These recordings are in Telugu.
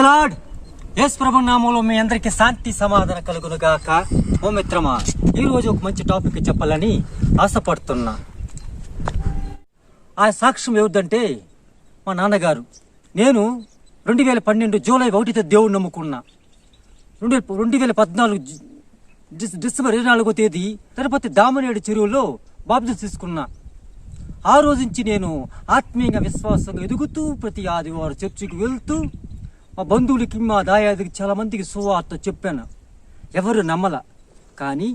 లార్డ్. యేసు ప్రభు నామములో మీ అందరికీ శాంతి సమాధానం కలుగును గాక. ఓ మిత్రమా, ఈరోజు ఒక మంచి టాపిక్ చెప్పాలని ఆశపడుతున్నా. ఆ సాక్ష్యం ఏమిటంటే, మా నాన్నగారు, నేను 2012 జూలై 1 దేవుడు నమ్ముకున్నా. 2014 డిసెంబర్ 24వ తేదీ తిరుపతి దామనేడు చెరువులో బాప్తిసం తీసుకున్నా. ఆ రోజు నుంచి నేను ఆత్మీయంగా విశ్వాసంగా ఎదుగుతూ ప్రతి ఆదివారం చర్చికి వెళ్తూ మా బంధువులకి మా దాయాదికి చాలా మందికి సువార్త చెప్పాను. ఎవరు నమ్మల, కానీ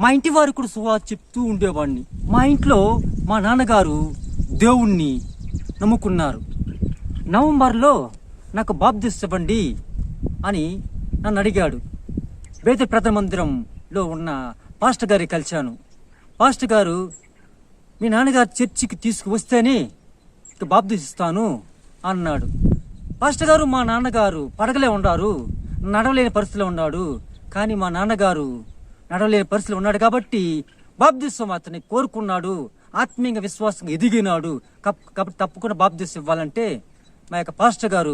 మా ఇంటి వారు కూడా సువార్త చెప్తూ ఉండేవాడిని. మా ఇంట్లో మా నాన్నగారు దేవుణ్ణి నమ్ముకున్నారు. నవంబర్లో నాకు బాప్తిసం ఇవ్వండి అని నన్ను అడిగాడు. వేద ప్రధాన మందిరంలో ఉన్న పాస్టర్ గారికి కలిశాను. పాస్టర్ గారు, మీ నాన్నగారు చర్చికి తీసుకువస్తేనే ఇక బాప్తిసం ఇస్తాను అన్నాడు. పాస్టర్ గారు, మా నాన్నగారు పడగలే ఉన్నారు, నడవలేని పరిస్థితిలో ఉన్నాడు. కానీ మా నాన్నగారు నడవలేని పరిస్థితిలో ఉన్నాడు కాబట్టి బాప్తిసం అతన్ని కోరుకున్నాడు. ఆత్మీయంగా విశ్వాసంగా ఎదిగినాడు కాబట్టి తప్పకుండా బాప్తిసం ఇవ్వాలంటే మా యొక్క పాస్టర్ గారు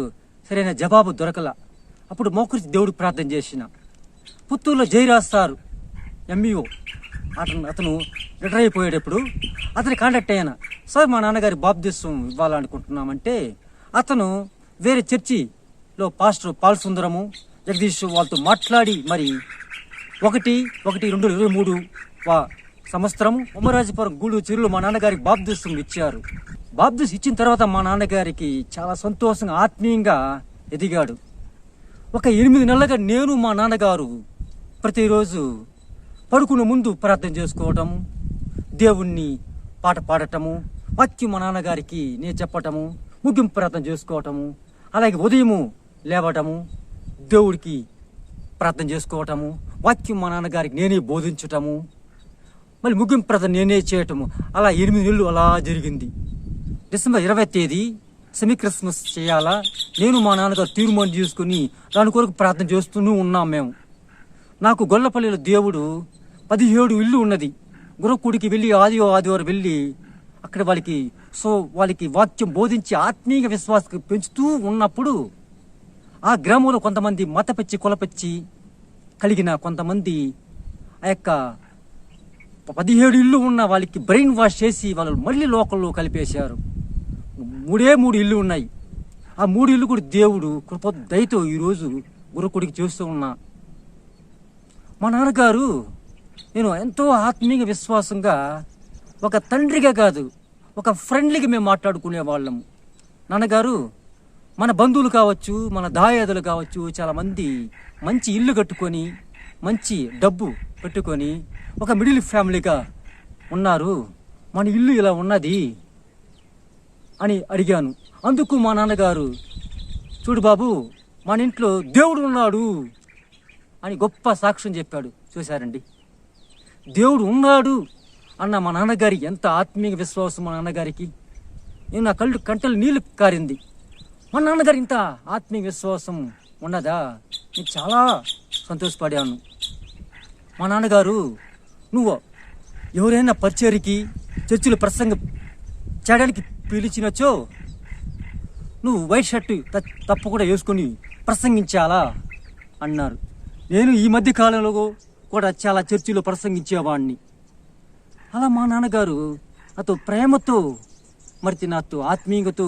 సరైన జవాబు దొరకల. అప్పుడు మోకరించి దేవుడికి ప్రార్థన చేసిన. పుత్తూరులో జయరాజ్ సార్ ఎంఈఓ అతను రిటైర్ అయిపోయేటప్పుడు అతని కాంటాక్ట్ అయ్యాను. సార్, మా నాన్నగారి బాప్తిసం ఇవ్వాలనుకుంటున్నామంటే అతను వేరే చర్చిలో పాస్టర్ పాల్ సుందరము జగదీష్ వాళ్ళతో మాట్లాడి మరి 1/1/2023 సంవత్సరము ఉమ్మరాజపురం గూడూరు చెరువులో మా నాన్నగారికి బాప్తిసం ఇచ్చారు. బాప్తిసం ఇచ్చిన తర్వాత మా నాన్నగారికి చాలా సంతోషంగా ఆత్మీయంగా ఎదిగాడు. ఒక 8 నెలలుగా నేను మా నాన్నగారు ప్రతిరోజు పడుకునే ముందు ప్రార్థన చేసుకోవటము, దేవుణ్ణి పాట పాడటము, వాక్యం మా నాన్నగారికి నేను చెప్పటము, ముగింపు ప్రార్థన చేసుకోవటము, అలాగే ఉదయము లేవటము, దేవుడికి ప్రార్థన చేసుకోవటము, వాక్యం మా నాన్నగారికి నేనే బోధించటము, మళ్ళీ ముగింపు ప్రార్థన నేనే చేయటము. అలా 8 నెలలు అలా జరిగింది. డిసెంబర్ 20వ తేదీ సెమీ క్రిస్మస్ చేయాలా, నేను మా నాన్నగారు తీర్మానం చేసుకుని దాని కొరకు ప్రార్థన చేస్తూనే ఉన్నాం మేము. నాకు గొల్లపల్లిలో దేవుడు 17 ఇల్లు ఉన్నది. గురకుడికి వెళ్ళి ఆదివారం వెళ్ళి అక్కడ వాళ్ళకి వాక్యం బోధించి ఆత్మీయ విశ్వాసం పెంచుతూ ఉన్నప్పుడు ఆ గ్రామంలో కొంతమంది మతపిచ్చి కులపిచ్చి కలిగిన కొంతమంది ఆ యొక్క 17 ఇల్లు ఉన్న వాళ్ళకి బ్రెయిన్ వాష్ చేసి వాళ్ళు మళ్ళీ లోకల్లో కలిపేశారు. 3 ఇల్లు ఉన్నాయి. ఆ 3 ఇల్లు కూడా దేవుడు కృప దయతో ఈరోజు గురకుడికి చేస్తూ ఉన్నా. మా నాన్నగారు నేను ఎంతో ఆత్మీయ విశ్వాసంగా ఒక తండ్రిగా కాదు, ఒక ఫ్రెండ్లీగా మేము మాట్లాడుకునే వాళ్ళము. నాన్నగారు మన బంధువులు కావచ్చు, మన దాయాదులు కావచ్చు, చాలామంది మంచి ఇల్లు కట్టుకొని మంచి డబ్బు పెట్టుకొని ఒక మిడిల్ ఫ్యామిలీగా ఉన్నారు, మన ఇల్లు ఇలా ఉన్నది అని అడిగాను. అందుకు మా నాన్నగారు, చూడు బాబు, మన ఇంట్లో దేవుడు ఉన్నాడు అని గొప్ప సాక్ష్యం చెప్పాడు. చూశారండి, దేవుడు ఉన్నాడు అన్న మా నాన్నగారి ఎంత ఆత్మీయ విశ్వాసం. మా నాన్నగారికి నేను నా కంటలు నీళ్లు కారింది. మా నాన్నగారు ఇంత ఆత్మీయ విశ్వాసం ఉన్నదా, నేను చాలా సంతోషపడాను. మా నాన్నగారు, నువ్వు ఎవరైనా పరిచర్యకి చర్చిలో ప్రసంగం చేయడానికి పిలిచినచో నువ్వు వైట్ షర్టు తప్పకుండా వేసుకొని ప్రసంగించాలా అన్నారు. నేను ఈ మధ్య కాలంలో కూడా చాలా చర్చిలో ప్రసంగించేవాడిని. అలా మా నాన్నగారు నాతో ప్రేమతో నాతో ఆత్మీయతతో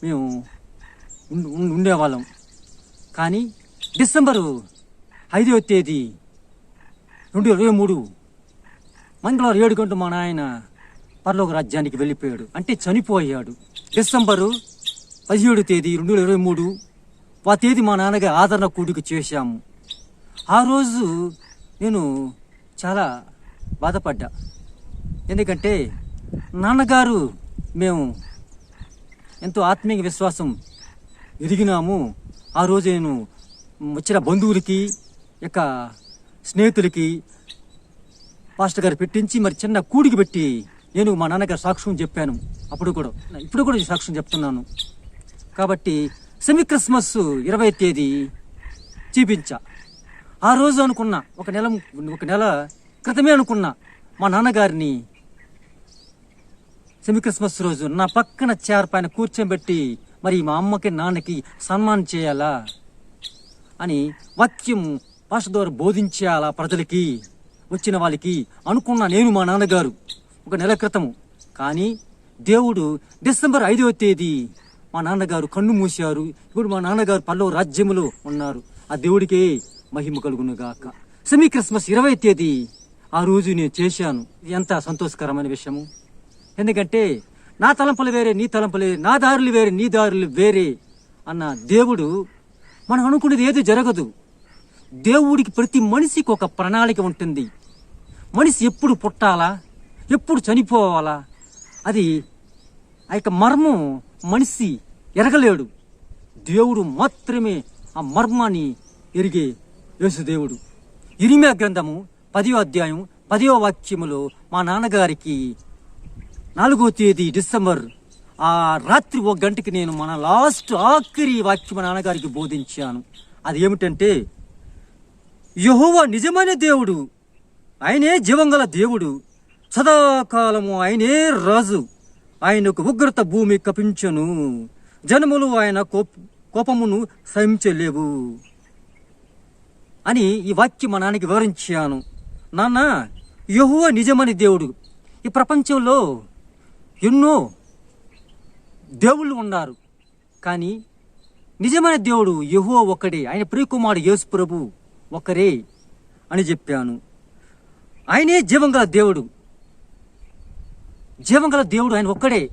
మేము ఉండేవాళ్ళం. కానీ డిసెంబరు 5వ తేదీ 2023 మంగళవారం 7 గంటలు మా నాయన పరలోక రాజ్యానికి వెళ్ళిపోయాడు, అంటే చనిపోయాడు. డిసెంబరు 17వ తేదీ 2023 ఆ తేదీ మా నాన్నగారు ఆదరణ కూడిక చేశాము. ఆ రోజు నేను చాలా బాధపడ్డా. ఎందుకంటే నాన్నగారు మేము ఎంతో ఆత్మీయ విశ్వాసం ఎదిగినాము. ఆ రోజు నేను వచ్చిన బంధువులకి యొక్క స్నేహితులకి పాస్టర్ గారు పెట్టించి మరి చిన్న కూడికి పెట్టి నేను మా నాన్నగారు సాక్ష్యం చెప్పాను. ఇప్పుడు కూడా సాక్ష్యం చెప్తున్నాను. కాబట్టి సెమీ క్రిస్మస్ 20వ తేదీ చూపించా. ఆ రోజు అనుకున్నా, ఒక నెల క్రితమే అనుకున్నా, మా నాన్నగారిని సెమీ క్రిస్మస్ రోజు నా పక్కన చైర్ పైన కూర్చోబెట్టి మరి మా అమ్మకి నాన్నకి సన్మానం చేయాలా అని వాక్యం భాష ద్వారా బోధించాలా ప్రజలకి, వచ్చిన వాళ్ళకి అనుకున్న నేను మా నాన్నగారు ఒక నెల క్రితము. కానీ దేవుడు డిసెంబర్ 5వ తేదీ మా నాన్నగారు కన్ను మూశారు. ఇప్పుడు మా నాన్నగారు పల్లవ రాజ్యములో ఉన్నారు. ఆ దేవుడికే మహిమ కలుగును గాక. సెమీ క్రిస్మస్ 20వ తేదీ ఆ రోజు నేను చేశాను. ఎంత సంతోషకరమైన విషయము. ఎందుకంటే నా తలంపులు వేరే, నీ తలంపులు వేరే, నా దారులు వేరే, నీ దారులు వేరే అన్న దేవుడు మనం అనుకునేది ఏది జరగదు. దేవుడికి ప్రతి మనిషికి ఒక ప్రణాళిక ఉంటుంది. మనిషి ఎప్పుడు పుట్టాలా, ఎప్పుడు చనిపోవాలా, అది ఆ యొక్క మర్మం మనిషి ఎరగలేడు. దేవుడు మాత్రమే ఆ మర్మాన్ని ఎరిగే యేసుదేవుడు. ఇరిమియా గ్రంథము 10వ అధ్యాయం 10వ వాక్యములో మా నాన్నగారికి 4వ తేదీ డిసెంబర్ ఆ రాత్రి 1 గంటకి నేను మన ఆఖరి వాక్యం మా నాన్నగారికి బోధించాను. అది ఏమిటంటే, యెహోవా నిజమైన దేవుడు, ఆయనే జీవంగల దేవుడు, సదాకాలము ఆయనే రాజు, ఆయనకు ఉగ్రత భూమి కపించను, జనములు ఆయన కోపమును సహించలేవు అని ఈ వాక్యం మా నాన్నకి వివరించాను. నాన్న, యెహోవా నిజమైన దేవుడు. ఈ ప్రపంచంలో ఎన్నో దేవుళ్ళు ఉన్నారు, కానీ నిజమైన దేవుడు యెహోవా ఒక్కడే. ఆయన ప్రియకుమారుడు యేసు ప్రభు ఒక్కరే అని చెప్పాను. ఆయనే జీవంగల దేవుడు. జీవంగల దేవుడు ఆయన ఒక్కడే.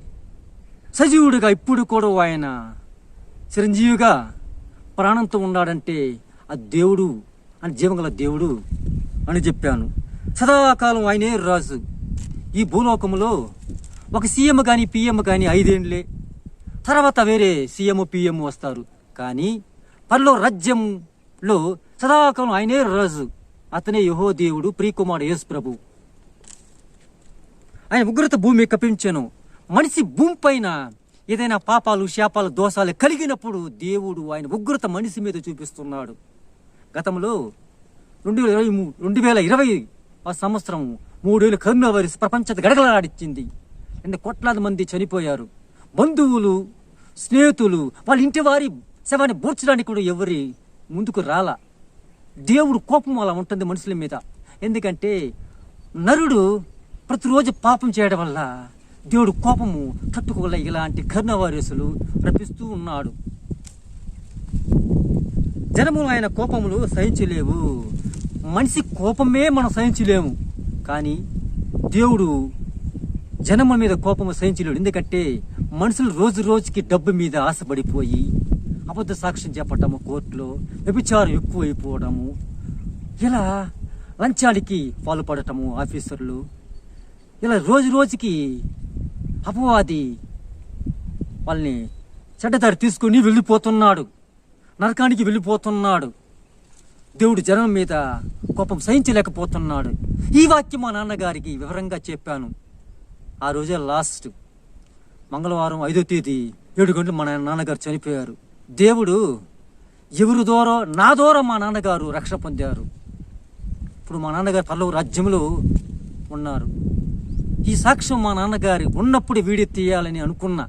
సజీవుడిగా ఇప్పుడు కూడా ఆయన చిరంజీవిగా ప్రాణంతో ఉన్నాడంటే ఆ దేవుడు అని జీవంగల దేవుడు అని చెప్పాను. సదాకాలం ఆయనే రాజు. ఈ భూలోకంలో ఒక సీఎం కానీ పిఎం కానీ 5 ఏండ్లే, తర్వాత వేరే సీఎం పిఎం వస్తారు. కానీ పరలోక రాజ్యంలో సదాకాలం ఆయనే రాజు. అతనే యెహోవా దేవుడు, ప్రియకుమారుడు యేసు ప్రభు. ఆయన ఉగ్రత భూమి కపించెను. మనిషి భూమి పైన ఏదైనా పాపాలు, శాపాలు, దోషాలు కలిగినప్పుడు దేవుడు ఆయన ఉగ్రత మనిషి మీద చూపిస్తున్నాడు. గతంలో 2020 ఆ సంవత్సరం 3 ఏళ్ళు కరోనా వైరస్ ప్రపంచ గడగలాడించింది. కోట్లాది మంది చనిపోయారు. బంధువులు, స్నేహితులు, వాళ్ళ ఇంటి వారి శవాన్ని బూర్చడానికి కూడా ఎవరి ముందుకు రాలా. దేవుడు కోపం అలా ఉంటుంది మనుషుల మీద. ఎందుకంటే నరుడు ప్రతిరోజు పాపం చేయడం వల్ల దేవుడు కోపము తట్టుకోలే ఇలాంటి కరోనా వైరస్లు రప్పిస్తూ ఉన్నాడు. జనములు ఆయన కోపములు సహించలేవు. మనిషి కోపమే మనం సహించలేము, కానీ దేవుడు జనముల మీద కోపము సహించలేడు. ఎందుకంటే మనుషులు రోజు రోజుకి డబ్బు మీద ఆశపడిపోయి అబద్ధ సాక్ష్యం చెప్పటము, కోర్టులో వ్యభిచారం ఎక్కువైపోవడము, ఇలా లంచానికి పాల్పడటము, ఆఫీసర్లు ఇలా రోజు రోజుకి అపవాది వాళ్ళని చెడ్డదారి తీసుకుని వెళ్ళిపోతున్నాడు, నరకానికి వెళ్ళిపోతున్నాడు. దేవుడు జనం మీద కోపం సహించలేకపోతున్నాడు. ఈ వాక్యం మా నాన్నగారికి వివరంగా చెప్పాను. ఆ రోజే లాస్ట్ మంగళవారం 5వ తేదీ 7 గంటలు మా నాన్నగారు చనిపోయారు. దేవుడు ఎవరి ద్వారా, నా ద్వారా మా నాన్నగారు రక్షణ పొందారు. ఇప్పుడు మా నాన్నగారు పల్లవ రాజ్యంలో ఉన్నారు. ఈ సాక్ష్యం మా నాన్నగారి ఉన్నప్పుడు వీడియో తీయాలని అనుకున్నా,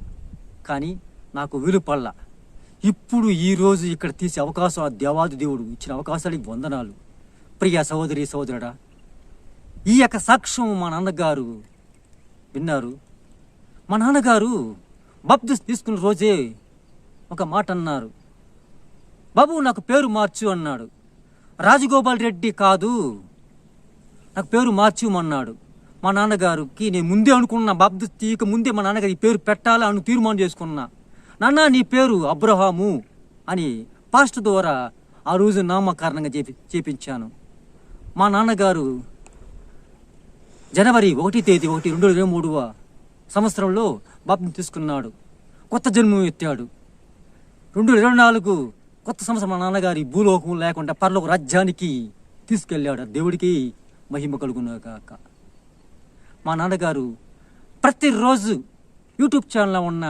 కానీ నాకు వీలు పడలా. ఇప్పుడు ఈరోజు ఇక్కడ తీసే అవకాశం ఆ దేవాది దేవుడు ఇచ్చిన అవకాశానికి వందనాలు. ప్రియ సహోదరి సహోదరుడా, ఈ యొక్క సాక్ష్యం మా నాన్నగారు విన్నారు. మా నాన్నగారు బాప్తిసం తీసుకున్న రోజే ఒక మాట అన్నారు. బాబు, నాకు పేరు మార్చు అన్నాడు. రాజగోపాల్ రెడ్డి కాదు, నాకు పేరు మార్చుమన్నాడు. మా నాన్నగారికి నేను ముందే అనుకున్నా, బాప్తిసం తీయక ముందే మా నాన్నగారు ఈ పేరు పెట్టాలి అని తీర్మానం చేసుకున్నా. నాన్న, నీ పేరు అబ్రహాము అని పాస్టర్ ద్వారా ఆ రోజు నామకరణంగా చేపించాను. మా నాన్నగారు జనవరి 1వ తేదీ 2023వ సంవత్సరంలో బాప్తిసం తీసుకున్నాడు. కొత్త జన్మ ఎత్తాడు. 2024 కొత్త సంవత్సరం మా నాన్నగారి భూలోకం లేకుండా పరలోక రాజ్యానికి తీసుకెళ్ళాడు. దేవుడికి మహిమ కలుగునుగాక. మా నాన్నగారు ప్రతిరోజు యూట్యూబ్ ఛానల్లో ఉన్న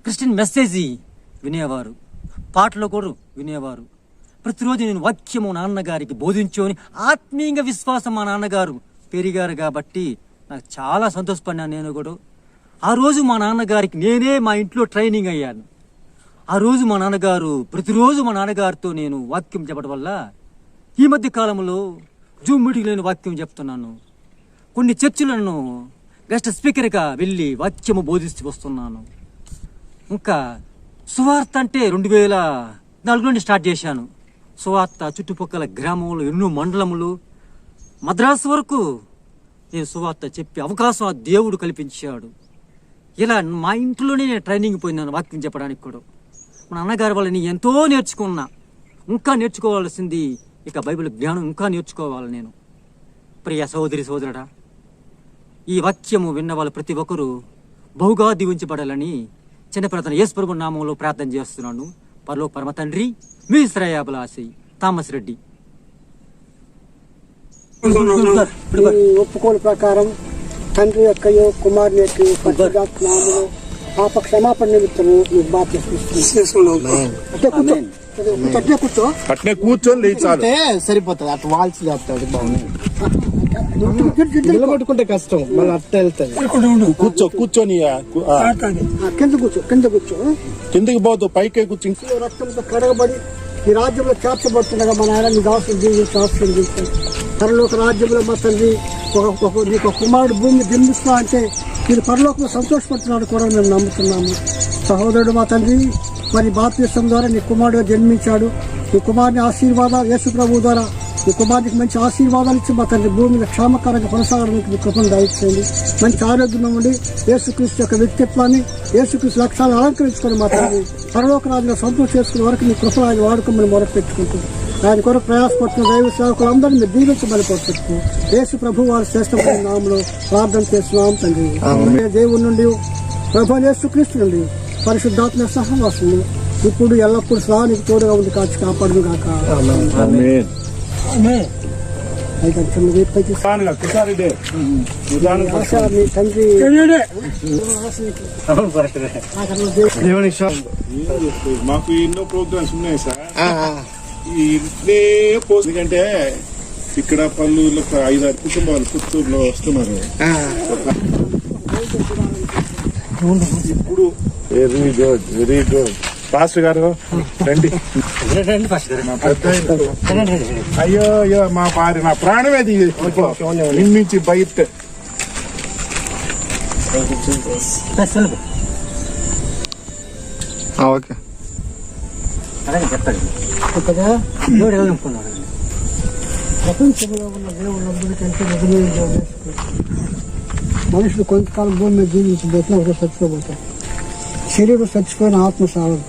క్రిస్టియన్ మెసేజ్ వినేవారు, పాటలు కూడా వినేవారు. ప్రతిరోజు నేను వాక్యము నాన్నగారికి బోధించుకొని ఆత్మీయంగా విశ్వాసం మా నాన్నగారు పెరిగారు కాబట్టి నాకు చాలా సంతోషపడినాను. నేను కూడా ఆ రోజు మా నాన్నగారికి నేనే మా ఇంట్లో ట్రైనింగ్ అయ్యాను. ఆ రోజు మా నాన్నగారు ప్రతిరోజు మా నాన్నగారితో నేను వాక్యం చెప్పడం వల్ల ఈ మధ్య కాలంలో జూమ్ మీటింగ్ నేను వాక్యం చెప్తున్నాను. కొన్ని చర్చిలను గెస్ట్ స్పీకర్గా వెళ్ళి వాక్యము బోధిస్తూ వస్తున్నాను. ఇంకా సువార్త అంటే 2004 నుండి స్టార్ట్ చేశాను. సువార్త చుట్టుపక్కల గ్రామంలో ఎన్నో మండలములు మద్రాసు వరకు నేను సువార్త చెప్పే అవకాశం ఆ దేవుడు కల్పించాడు. ఇలా మా ఇంట్లోనే నేను ట్రైనింగ్ పోయినాను వాక్యం చెప్పడానికి కూడా. మా నాన్నగారి వల్ల నేను ఎంతో నేర్చుకున్నా. ఇంకా నేర్చుకోవాల్సింది ఇక బైబిల్ జ్ఞానం ఇంకా నేర్చుకోవాలి నేను. ప్రియ సహోదరి సహోదరుడా, ఈ వాక్యము విన్న వాళ్ళు ప్రతి ఒక్కరూ బహుగా దీవించబడాలని చిన్న ప్రార్థన యేసు ప్రభు నామంలో ప్రార్థన చేస్తున్నాను. పరలోక పరమ తండ్రి, మీ శ్రేయాభిలాషి థామస్ రెడ్డి. ఒప్పుకోలు ప్రకారం తండ్రి యొక్కయో కుమారుని యొక్క పరిశుద్ధాత్మ నామములో పాప క్షమాపణ నిమిత్తము మీకు బాప్తిస్మం. కూర్చో అట్నే కూర్చొని లేచాలి సరిపోతుంది. అట్లా వాల్చి లేపుతాడు బాగుంది. నిలబట్టుకుంటే కష్టం, మళ్ళీ అట్ట వెళ్తాది. కూర్చొని కింద కూర్చో కిందకి పోతూ పైకే కూర్చొని రక్తంతో కడగబడి ఈ రాజ్యంలో చేర్చబడుతుండగా మన ఆయన నీ దాసులు జీవించి ఆశీర్వదించాడు. పరలోక రాజ్యంలో మా తండ్రి నీకు కుమారుడు భూమిని జన్మిస్తా అంటే మీరు పరలోకంలో సంతోషపడుతున్నాడు కూడా మేము నమ్ముతున్నాము. సహోదరుడు మా తండ్రి మరి బాప్తిసం ద్వారా నీ కుమారుడు జన్మించాడు. నీ కుమారుని ఆశీర్వాదాలు యేసు ప్రభు ద్వారా నీ కుమారునికి మంచి ఆశీర్వాదాలు ఇచ్చి మా తండ్రి భూమిని క్షేమకరంగా కొనసాగడానికి మీ కృపను దయచేయండి. మంచి ఆరోగ్యం ఉండి యేసుక్రీస్తు యొక్క వ్యక్తిత్వాన్ని యేసుక్రీస్తు లక్ష్యాలను అలంకరించుకొని మా తండ్రి పరలోక రాజులో సంతోషం చేసుకునే వరకు మీ కృపను ఆయన వాడుకోమని మొదలు పెట్టుకుంటుంది. ఆయన కొరకు ప్రయాసపడుతున్న దైవ సేవకులందరినీ మీరు దీవించమని కోరుకుంటూ యేసు ప్రభు వారి శ్రేష్టమైన నామములో ప్రార్థన చేస్తున్నాం తండ్రి. దేవుని నుండి ప్రభు యేసుక్రీస్తు నుండి పరిశుద్ధాత్మ సహవాసం ఇప్పుడు ఎల్లప్పుడూ సహానికి తోడుగా ఉండి కాచి కాపాడును గాక. మీ తండ్రి మాకు ఎన్నో ప్రోగ్రామ్స్ ఉన్నాయి సార్. ఇదే ఎందుకంటే ఇక్కడ పల్లెల్లో 5-6 కుటుంబాలు పుత్తూరులో వస్తున్నారు. ఇప్పుడు వెరీ గుడ్ పాస్టర్ గారు రండి. అయ్యో అయ్యో మా భార్య నా ప్రాణమే నుంచి బయట ఓకే చెప్తాడు ప్రపంచంలో ఉన్న దేవుళ్ళందరికంటే మనుషులు కొంతకాలం భూమి మీద జీవించబోతున్నా ఒకటి చచ్చిపోబోతారు. శరీరం చచ్చిపోయిన ఆత్మ సాగదు.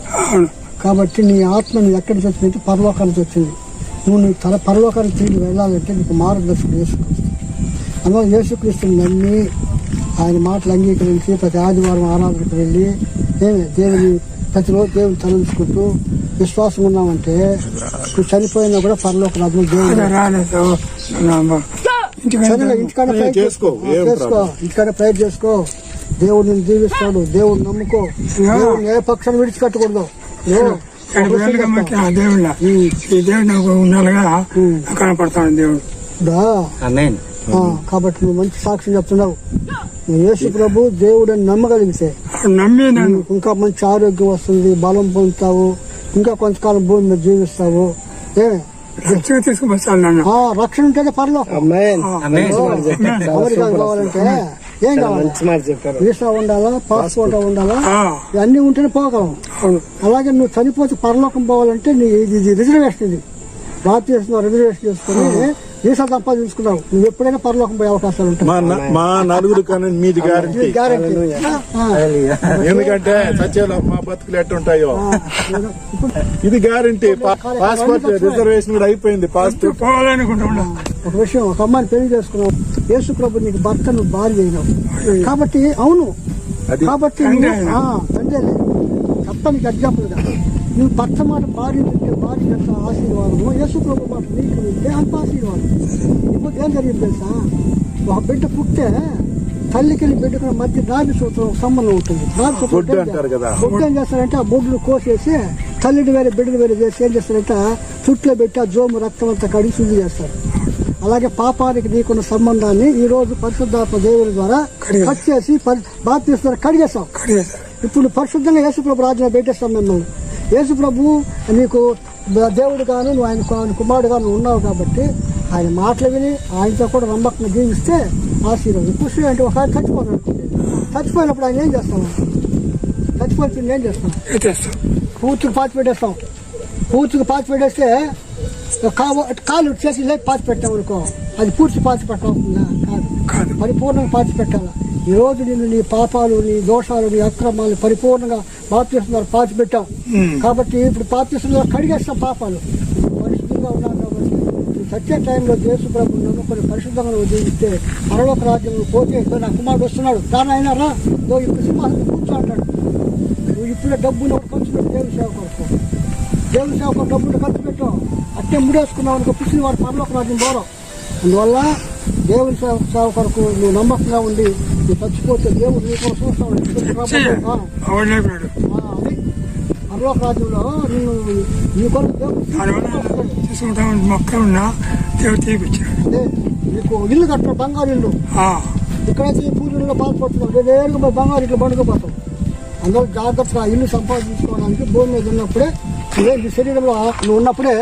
కాబట్టి నీ ఆత్మ నువ్వు ఎక్కడ చచ్చిపోయింది? పరలోకానికి వచ్చింది. నువ్వు నీ పరలోకానికి తిరిగి వెళ్ళాలంటే నీకు మార్గదర్శకుడు యేసుక్రీస్తు. అందులో యేసుక్రీస్తుని నమ్మి ఆయన మాటలు అంగీకరించి ప్రతి ఆదివారం ఆరాధనకు వెళ్ళి దేవుని ప్రతిరోజు దేవుని తలంచుకుంటూ విశ్వాసం ఉన్నామంటే నువ్వు చనిపోయినా కూడా పరలోక రాజ్యం దేవుడు ఇంటికాడ ప్రేర్ చేసుకో. దేవుడిని జీవిస్తాడు. దేవుడిని నమ్ముకో. దేవుడిని ఏ పక్షాన్ని విడిచిపెట్టకూడదు. కనపడతాడు దేవుడు. కాబట్టి నువ్వు మంచి సాక్ష్యం చెప్తున్నావు. యేసు ప్రభు దేవుడు అని నమ్మగలిగితే ఇంకా మంచి ఆరోగ్యం వస్తుంది, బలం పొందుతావు, ఇంకా కొంతకాలం భూమి మీద జీవిస్తావు. రక్షణ ఉంటేనే పరలోకం. అమెరికా కావాలంటే ఏం కావాలి? వీసా ఉండాలా, పాస్పోర్ట్ ఉండాలా, ఇవన్నీ ఉంటేనే పోగలం. అలాగే నువ్వు చనిపోతే పరలోకం పోవాలంటే ఇది రిజర్వేషన్. ఇది భారతదేశంలో రిజర్వేషన్ చేసుకుని వీసా సంపాదించుకున్నావు. నువ్వు ఎప్పుడైనా పరలోకం పోయే అవకాశాలు ఉంటాయి. మా నలుగురు కానీ మీది గ్యారంటీ. ఎందుకంటే సత్యాలు మా బతుకులు ఎట్టుంటాయో ఇది గ్యారంటీ. పాస్పోర్ట్ రిజర్వేషన్ కూడా అయిపోయింది. పాస్పోర్ట్ పోవాలనుకుంటున్నా. ఒక విషయం, ఒక అమ్మాయిని పెళ్లి చేసుకున్నావు. యేసు ప్రభు నీకు భర్త, నువ్వు భార్య అయినావు. కాబట్టి అవును, కాబట్టి తండ్రి తప్పనికి ఎగ్జాంపుల్ గా నువ్వు భర్త మాట భార్య వింటే భార్య ఎంత ఆశీర్వాదము, యేసు ప్రభు మాట నీకు వింటే అంత ఆశీర్వాదం. ఇప్పుడు ఏం జరిగింది తెలుసా? ఒక బిడ్డ పుట్టే తల్లికి బిడ్డకు మధ్య నాభి సూత్రం సంబంధం ఉంటుంది. బొడ్డు ఏం చేస్తారంటే ఆ బొడ్లు కోసేసి తల్లిని వేరే బిడ్డను వేరే చేసి ఏం చేస్తారంటే చుట్లో పెట్టి ఆ జోము రక్తం అంతా కడిగి శుద్ధి చేస్తారు. అలాగే పాపానికి నీకున్న సంబంధాన్ని ఈ రోజు పరిశుద్ధాత్మ దేవుని ద్వారా కట్ చేసి బాప్తిసం ద్వారా కడిగేస్తాం. ఇప్పుడు పరిశుద్ధంగా యేసు ప్రభు రాజ్యంలో పెట్టేస్తాం మిమ్మల్ని. యేసు ప్రభు నీకు దేవుడు గాను నువ్వు ఆయన కుమారుడుగా నువ్వు ఉన్నావు కాబట్టి ఆయన మాటలు విని ఆయనతో కూడా నమ్మకంగా జీవిస్తే ఆశీర్వాదం. కృష్ణుడు అంటే ఒక ఆయన చచ్చిపోయినప్పుడు ఆయన ఏం చేస్తాం? చచ్చిపోతుంది ఏం చేస్తాం? పూర్తిగా పాతి పెట్టేస్తాం. పూర్తిగా పాతి పెట్టేస్తే కాలు చేసి లేక పాతి పెట్టాం అనుకో, అది పూర్తి పాతి పెట్టవుతుందా? కాదు, పరిపూర్ణంగా పాతి పెట్టాలా. ఈ రోజు నిన్ను నీ పాపాలు, నీ దోషాలు, నీ అక్రమాలు పరిపూర్ణంగా బాప్తిస్తున్నారు పాతి పెట్టాం కాబట్టి ఇప్పుడు బాప్తిస్తున్నారు కడిగేస్తాం పాపాలు. పరిశుద్ధంగా ఉన్నాం కాబట్టి సత్య టైంలో యేసు ప్రభువును నమ్ముకొని పరిశుద్ధంగా నువ్వు జీవిస్తే పరలోక రాజ్యంలో పోతే నా కుమారుడు వస్తున్నాడు దాని అయినా రా నువ్వు ఇప్పుడు సింహాసనం కూర్చో అంటాడు. నువ్వు ఇప్పుడే డబ్బును ఖర్చు పెట్టి దేవుని సేవ కొరకు, దేవుని సేవ కొరకు డబ్బులు ఖర్చు పెట్టావు, అట్టే ముడేసుకున్నావు అనుకో పిచ్చిన వాడు పరలోక రాజ్యం పోరావు. అందువల్ల దేవుని సేవ కొరకు నువ్వు నమ్మకంగా ఉండి నువ్వు చచ్చిపోతే దేవుడు నీ కోసం చూస్తాడు. అది పరలోక రాజ్యంలో నిన్ను నీ కొరకు నీకు ఇల్లు కట్టాడు, బంగారు ఇల్లు. ఇక్కడైతే ఈ పూజల్లో బాధపడుతున్నావు, నేరుగా బంగారు ఇట్లా పండుకోపోతావు. అందువల్ల జాగ్రత్తగా ఇల్లు సంపాదించుకోవడానికి భూమి మీద ఉన్నప్పుడే శరీరంలో నువ్వు ఉన్నప్పుడే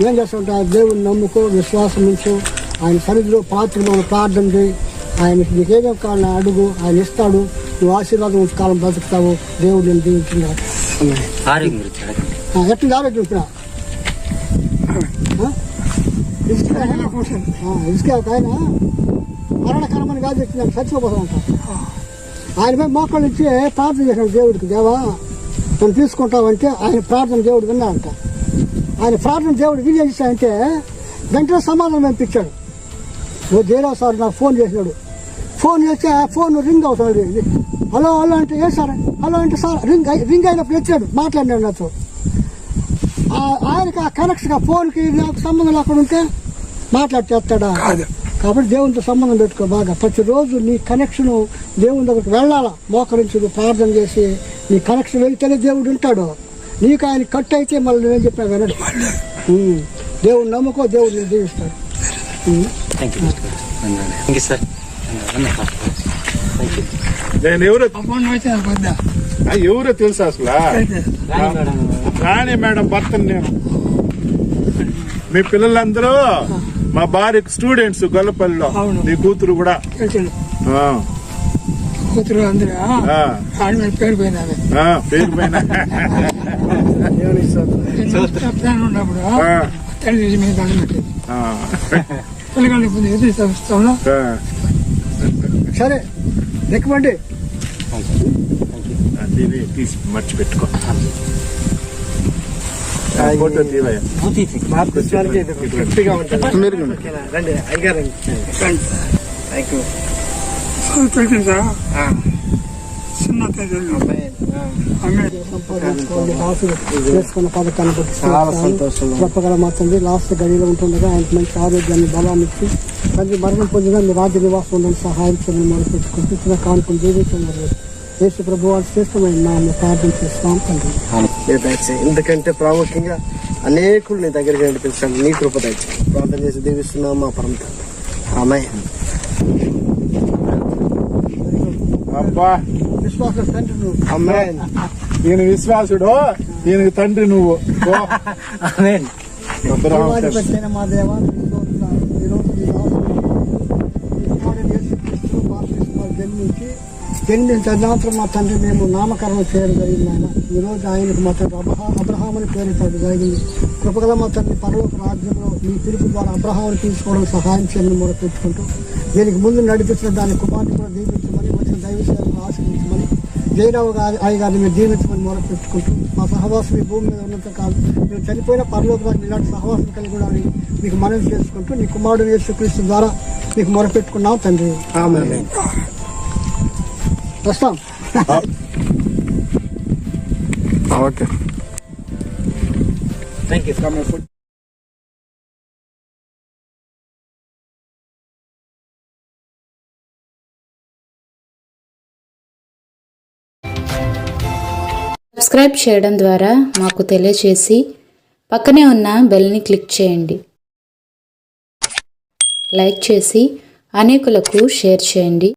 ఏం చేస్తావు? దేవుని నమ్ముకో, విశ్వాసం ఉంచు, ఆయన సన్నిధిలో పాత్రలో ప్రార్థన చేయి, ఆయన నీకేమేమి కావాలని అడుగు, ఆయన ఇస్తాడు. నువ్వు ఆశీర్వాదం కాలం బ్రతుకుతావు. దేవుడు నేను దీవించున్నాడు. ఎట్లా ఆరోగ్యం ఇక్కడ ఇసుకే ఒక ఆయన మరణకరమని కాదు చెప్తున్నాను, చచ్చిపోతానంట. ఆయన మీద మోకాళ్ళు ఇచ్చి ప్రార్థన చేశాడు దేవుడికి, దేవా నన్ను తీసుకుంటావంటే ఆయన ప్రార్థన దేవుడు విన్నాడంట. ఆయన ప్రార్థన దేవుడు వినియోగిస్తాయంటే వెంటనే సమాధానం పంపించాడు. ఓ జయరావు సార్ నాకు ఫోన్ చేసినాడు. ఫోన్ చేస్తే ఫోన్ రింగ్ అవుతాడు. హలో హలో అంటే ఏ సార్ హలో అంటే సార్ రింగ్ అయినప్పుడు వచ్చాడు, మాట్లాడినాడు నాతో. ఆయనకి ఆ కనెక్షన్ ఫోన్కి నాకు సంబంధం అక్కడ ఉంటే మాట్లాడితేస్తాడా? కాబట్టి దేవునితో సంబంధం పెట్టుకో బాగా. ప్రతిరోజు నీ కనెక్షన్ దేవుని దగ్గరికి వెళ్ళాలా, మోకరించి ప్రార్థన చేసి నీ కనెక్షన్ వెళ్తేనే దేవుడు ఉంటాడు. నీకు ఆయన కట్ అయితే మళ్ళీ నేను చెప్పినా వినడు. దేవుడు నమ్ముకో, దేవుడు నేను దీవిస్తాడు. నేను ఎవరో తెలుసా అసలు? రాణి మేడం భర్తను నేను. మీ పిల్లలందరూ మా భార్య స్టూడెంట్స్ గొల్లపల్లిలో. నీ కూతురు కూడా కూతురు అందరూ పేరు పోయినా ఉన్నప్పుడు తల్లి మీద దండం పెట్టేది. పిల్లగాళ్ళు ఎదురు సంస్థలో సరే లెక్కమండి తీసి మర్చిపెట్టుకో. ఫోటో తీవయ్యా. రండి అయ్యారు తెలిసిందా చిన్న చేసుకున్న పథకాన్ని చెప్పగల మాత్రం లాస్ట్ గడిలో ఉంటుండగా ఆయనకు మంచి ఆరోగ్యాన్ని బలాన్ని ఇచ్చి తండ్రి మరణం పొందిన మీ రాజ్య నివాసం ఉండని సహాయం చేయమని మనం పెట్టుకుంటూ చిన్న కానుకలు జీవించడం యేసు ప్రభు వాళ్ళు శ్రేష్టమైన నామములో ప్రార్థన చేస్తాం తండ్రి. ఎందుకంటే ప్రాముఖ్యంగా అనేకులు నీ దగ్గరికి నడిపించాను, నీ కృప దయచి ప్రార్థన చేసి దీవిస్తున్నాం మా పరమ తండ్రి. ఆమేన్. అబ్బా విశ్వాసం తండ్రి నువ్వు. ఆమేన్. ఈయన విశ్వాసుడు, ఈయనకి తండ్రి నువ్వు. మా దేవా జన్మించిన మాత్రం మా తండ్రి మేము నామకరణం చేయడం జరిగింది. ఆయన ఈరోజు ఆయనకు మా తండ్రి అబ్రహాముని పేరు జరిగింది. కృపగల మా తండ్రి పరలోక రాజ్యంలో మీ పిలుపు ద్వారా అబ్రహాముని తీసుకోవడం సహాయం చేయమని మొదలు పెట్టుకుంటూ దీనికి ముందు నడిపించిన దాని కుమార్తె కూడా దీవించమని, వచ్చిన దైవ సేవను ఆశ్రయించమని, జయరావు గారిని మీరు దీవించమని మొదలు పెట్టుకుంటూ మా సహవాసం ఈ భూమి మీద ఉన్నంత కాదు మీరు చనిపోయిన పరలోక రాజ్యం ఇలాంటి సహవాసం కలిగి కూడా మీకు మనవి చేసుకుంటూ నీ కుమారుడు యేసుక్రీస్తు ద్వారా మీకు మొరపెట్టుకున్నాం తండ్రి. ఆమేన్. వస్తాం. ఓకే. Thank you. సబ్స్క్రైబ్ చేయడం ద్వారా మాకు తెలియచేసి పక్కనే ఉన్న బెల్ని క్లిక్ చేయండి. లైక్ చేసి అనేకులకు షేర్ చేయండి.